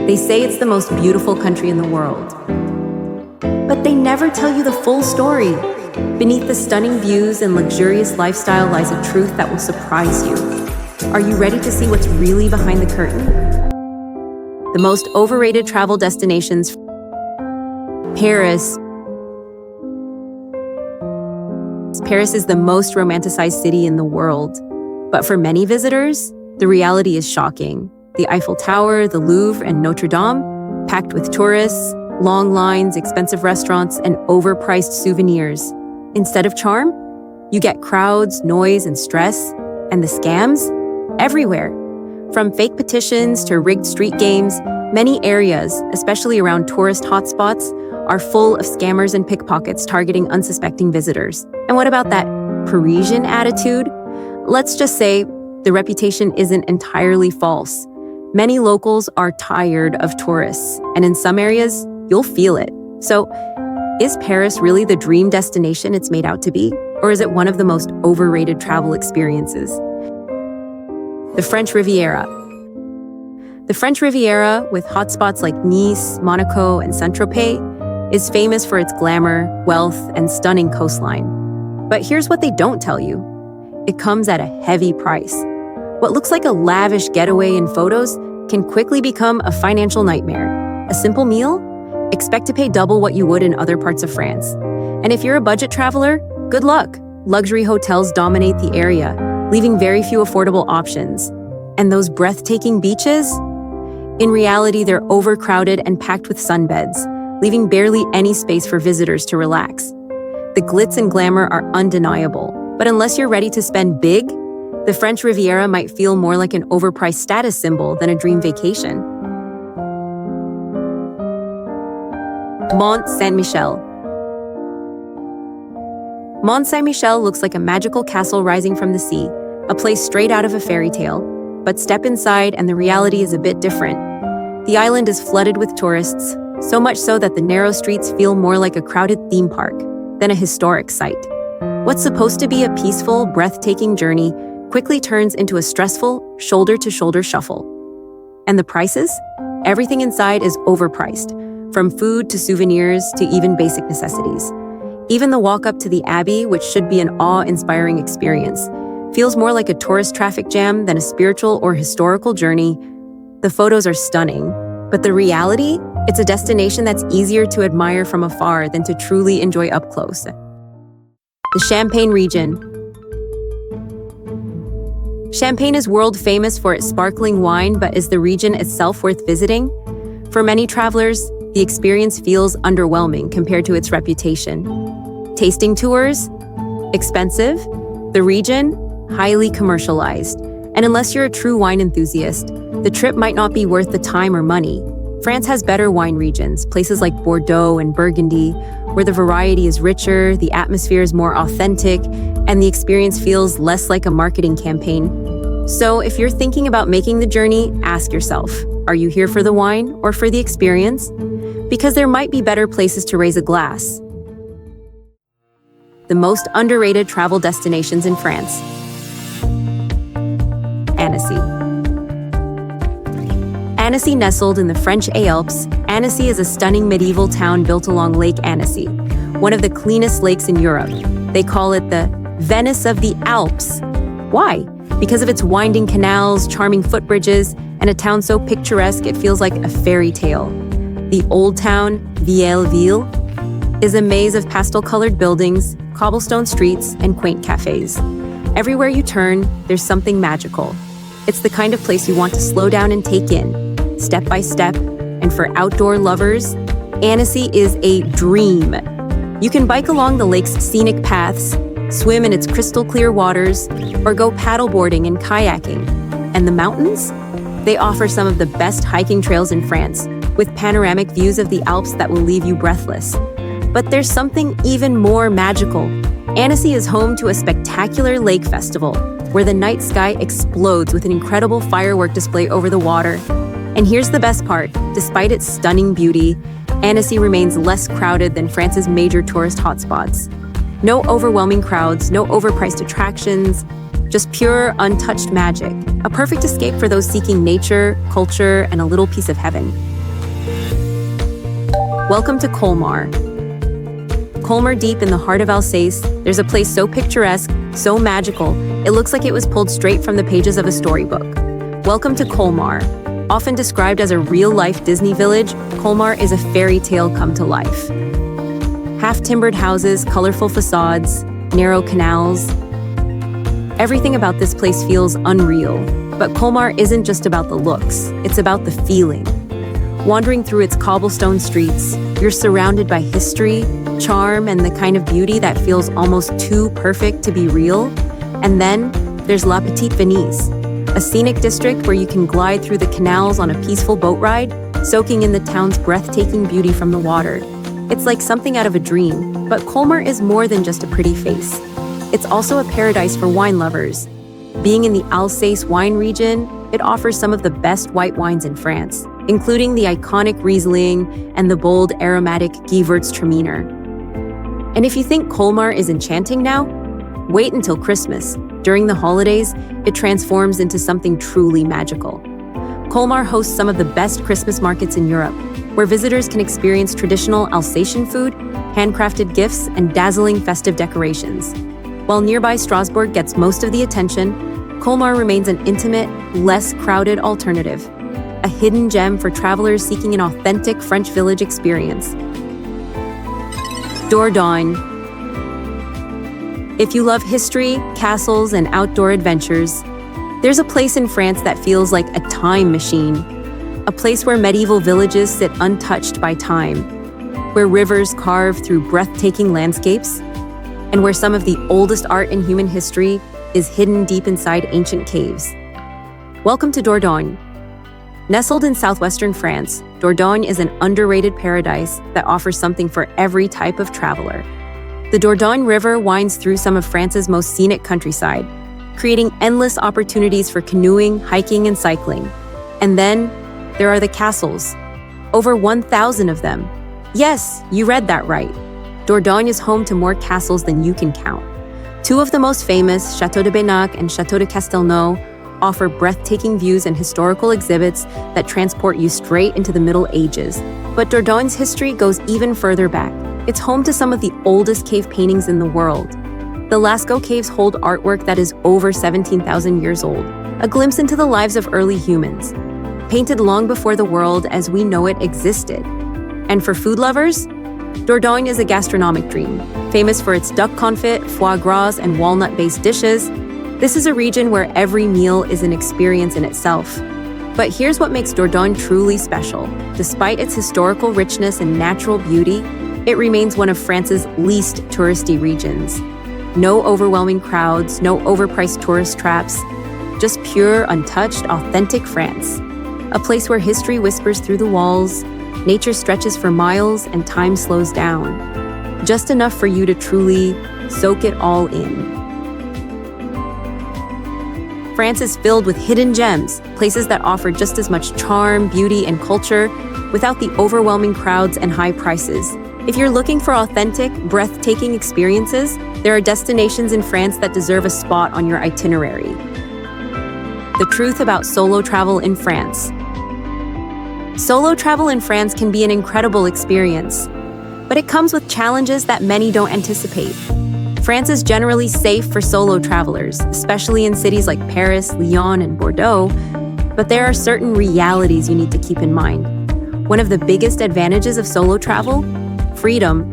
They say it's the most beautiful country in the world. But they never tell you the full story. Beneath the stunning views and luxurious lifestyle lies a truth that will surprise you. Are you ready to see what's really behind the curtain? The most overrated travel destinations. Paris. Paris is the most romanticized city in the world. But for many visitors, the reality is shocking. The Eiffel Tower, the Louvre, and Notre Dame, packed with tourists, long lines, expensive restaurants, and overpriced souvenirs. Instead of charm, you get crowds, noise, and stress, and the scams everywhere. From fake petitions to rigged street games, many areas, especially around tourist hotspots, are full of scammers and pickpockets targeting unsuspecting visitors. And what about that Parisian attitude? Let's just say the reputation isn't entirely false. Many locals are tired of tourists, and in some areas, you'll feel it. So, is Paris really the dream destination it's made out to be? Or is it one of the most overrated travel experiences? The French Riviera. The French Riviera, with hotspots like Nice, Monaco, and Saint-Tropez, is famous for its glamour, wealth, and stunning coastline. But here's what they don't tell you. It comes at a heavy price. What looks like a lavish getaway in photos can quickly become a financial nightmare. A simple meal? Expect to pay double what you would in other parts of France. And if you're a budget traveler, good luck. Luxury hotels dominate the area, leaving very few affordable options. And those breathtaking beaches? In reality, they're overcrowded and packed with sunbeds, leaving barely any space for visitors to relax. The glitz and glamour are undeniable, but unless you're ready to spend big, the French Riviera might feel more like an overpriced status symbol than a dream vacation. Mont Saint-Michel. Mont Saint-Michel looks like a magical castle rising from the sea, a place straight out of a fairy tale. But step inside and the reality is a bit different. The island is flooded with tourists, so much so that the narrow streets feel more like a crowded theme park than a historic site. What's supposed to be a peaceful, breathtaking journey quickly turns into a stressful, shoulder-to-shoulder shuffle. And the prices? Everything inside is overpriced, from food to souvenirs to even basic necessities. Even the walk up to the Abbey, which should be an awe-inspiring experience, feels more like a tourist traffic jam than a spiritual or historical journey. The photos are stunning, but the reality? It's a destination that's easier to admire from afar than to truly enjoy up close. The Champagne region. Champagne is world famous for its sparkling wine, but is the region itself worth visiting? For many travelers, the experience feels underwhelming compared to its reputation. Tasting tours? Expensive. The region? Highly commercialized. And unless you're a true wine enthusiast, the trip might not be worth the time or money. France has better wine regions, places like Bordeaux and Burgundy, where the variety is richer, the atmosphere is more authentic, and the experience feels less like a marketing campaign. So if you're thinking about making the journey, ask yourself, are you here for the wine or for the experience? Because there might be better places to raise a glass. The most underrated travel destinations in France. Annecy. Annecy, nestled in the French Alps, Annecy is a stunning medieval town built along Lake Annecy, one of the cleanest lakes in Europe. They call it the Venice of the Alps. Why? Because of its winding canals, charming footbridges, and a town so picturesque it feels like a fairy tale. The Old Town, Vieille-Ville, is a maze of pastel-colored buildings, cobblestone streets, and quaint cafes. Everywhere you turn, there's something magical. It's the kind of place you want to slow down and take in, step by step, and for outdoor lovers, Annecy is a dream. You can bike along the lake's scenic paths, swim in its crystal clear waters, or go paddleboarding and kayaking. And the mountains? They offer some of the best hiking trails in France, with panoramic views of the Alps that will leave you breathless. But there's something even more magical. Annecy is home to a spectacular lake festival, where the night sky explodes with an incredible firework display over the water. And here's the best part, despite its stunning beauty, Annecy remains less crowded than France's major tourist hotspots. No overwhelming crowds, no overpriced attractions, Just pure, untouched magic. A perfect escape for those seeking nature, culture, and a little piece of heaven. Welcome to Colmar. Colmar, deep in the heart of Alsace, there's a place so picturesque, so magical, it looks like it was pulled straight from the pages of a storybook. Welcome to Colmar. Often described as a real-life Disney village, Colmar is a fairy tale come to life. Half-timbered houses, colorful facades, narrow canals. Everything about this place feels unreal. But Colmar isn't just about the looks, it's about the feeling. Wandering through its cobblestone streets, you're surrounded by history, charm, and the kind of beauty that feels almost too perfect to be real. And then there's La Petite Venise, a scenic district where you can glide through the canals on a peaceful boat ride, soaking in the town's breathtaking beauty from the water. It's like something out of a dream, but Colmar is more than just a pretty face. It's also a paradise for wine lovers. Being in the Alsace wine region, it offers some of the best white wines in France, including the iconic Riesling and the bold, aromatic Gewürztraminer. And if you think Colmar is enchanting now, wait until Christmas. During the holidays, it transforms into something truly magical. Colmar hosts some of the best Christmas markets in Europe, where visitors can experience traditional Alsatian food, handcrafted gifts, and dazzling festive decorations. While nearby Strasbourg gets most of the attention, Colmar remains an intimate, less crowded alternative, a hidden gem for travelers seeking an authentic French village experience. Dordogne. If you love history, castles, and outdoor adventures, there's a place in France that feels like a time machine, a place where medieval villages sit untouched by time, where rivers carve through breathtaking landscapes, and where some of the oldest art in human history is hidden deep inside ancient caves. Welcome to Dordogne. Nestled in southwestern France, Dordogne is an underrated paradise that offers something for every type of traveler. The Dordogne River winds through some of France's most scenic countryside, creating endless opportunities for canoeing, hiking, and cycling. And then there are the castles, over 1,000 of them. Yes, you read that right. Dordogne is home to more castles than you can count. Two of the most famous, Château de Benac and Château de Castelnau, offer breathtaking views and historical exhibits that transport you straight into the Middle Ages. But Dordoigne's history goes even further back. It's home to some of the oldest cave paintings in the world. The Lascaux Caves hold artwork that is over 17,000 years old, a glimpse into the lives of early humans, painted long before the world as we know it existed. And for food lovers, Dordogne is a gastronomic dream, famous for its duck confit, foie gras, and walnut-based dishes. This is a region where every meal is an experience in itself. But here's what makes Dordogne truly special. Despite its historical richness and natural beauty, it remains one of France's least touristy regions. No overwhelming crowds, no overpriced tourist traps, just pure, untouched, authentic France. A place where history whispers through the walls, nature stretches for miles, and time slows down. Just enough for you to truly soak it all in. France is filled with hidden gems, places that offer just as much charm, beauty, and culture without the overwhelming crowds and high prices. If you're looking for authentic, breathtaking experiences, there are destinations in France that deserve a spot on your itinerary. The truth about solo travel in France. Solo travel in France can be an incredible experience, but it comes with challenges that many don't anticipate. France is generally safe for solo travelers, especially in cities like Paris, Lyon, and Bordeaux, but there are certain realities you need to keep in mind. One of the biggest advantages of solo travel? Freedom.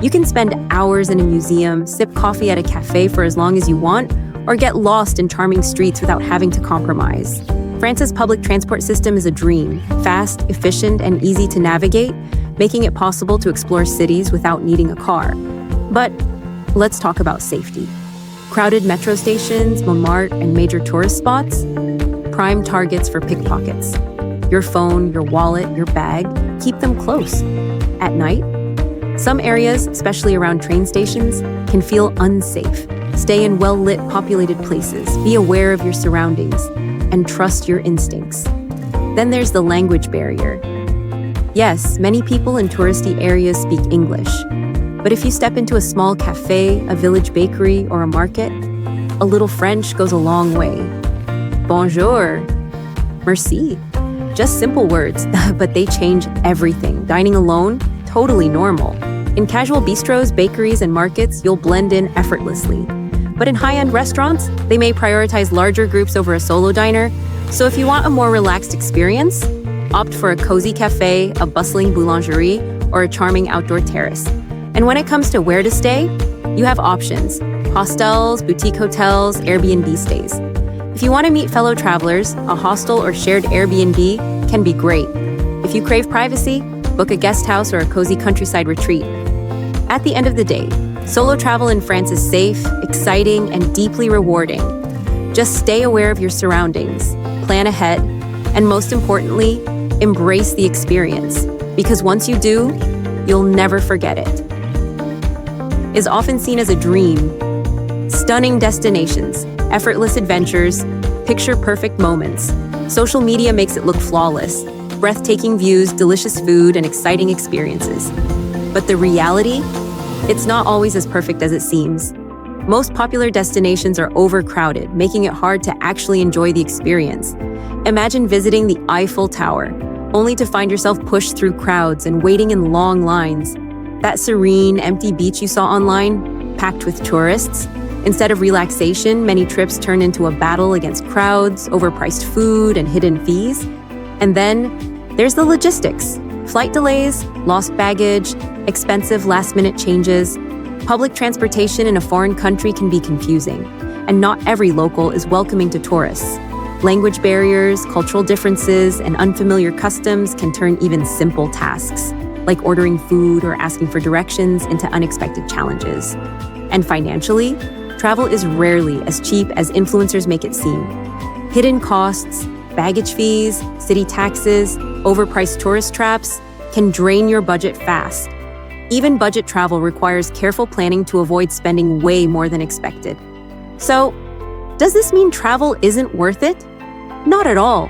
You can spend hours in a museum, sip coffee at a cafe for as long as you want, or get lost in charming streets without having to compromise. France's public transport system is a dream, fast, efficient, and easy to navigate, making it possible to explore cities without needing a car. But let's talk about safety. Crowded metro stations, Montmartre, and major tourist spots? Prime targets for pickpockets. Your phone, your wallet, your bag, keep them close. At night, some areas, especially around train stations, can feel unsafe. Stay in well-lit, populated places, be aware of your surroundings, and trust your instincts. Then there's the language barrier. Yes, many people in touristy areas speak English, but if you step into a small cafe, a village bakery, or a market, a little French goes a long way. Bonjour, merci. Just simple words, but they change everything. Dining alone, totally normal. In casual bistros, bakeries, and markets, you'll blend in effortlessly. But in high-end restaurants, they may prioritize larger groups over a solo diner. So if you want a more relaxed experience, opt for a cozy cafe, a bustling boulangerie, or a charming outdoor terrace. And when it comes to where to stay, you have options: hostels, boutique hotels, Airbnb stays. If you want to meet fellow travelers, a hostel or shared Airbnb can be great. If you crave privacy, book a guest house or a cozy countryside retreat. At the end of the day, solo travel in France is safe, exciting, and deeply rewarding. Just stay aware of your surroundings, plan ahead, and most importantly, embrace the experience. Because once you do, you'll never forget it. Is often seen as a dream. Stunning destinations, effortless adventures, picture-perfect moments. Social media makes it look flawless. Breathtaking views, delicious food, and exciting experiences. But the reality? It's not always as perfect as it seems. Most popular destinations are overcrowded, making it hard to actually enjoy the experience. Imagine visiting the Eiffel Tower, only to find yourself pushed through crowds and waiting in long lines. That serene, empty beach you saw online, packed with tourists. Instead of relaxation, many trips turn into a battle against crowds, overpriced food, and hidden fees. And then there's the logistics. Flight delays, lost baggage, expensive last-minute changes. Public transportation in a foreign country can be confusing, and not every local is welcoming to tourists. Language barriers, cultural differences, and unfamiliar customs can turn even simple tasks, like ordering food or asking for directions, into unexpected challenges. And financially, travel is rarely as cheap as influencers make it seem. Hidden costs, baggage fees, city taxes, overpriced tourist traps can drain your budget fast. Even budget travel requires careful planning to avoid spending way more than expected. So, does this mean travel isn't worth it? Not at all.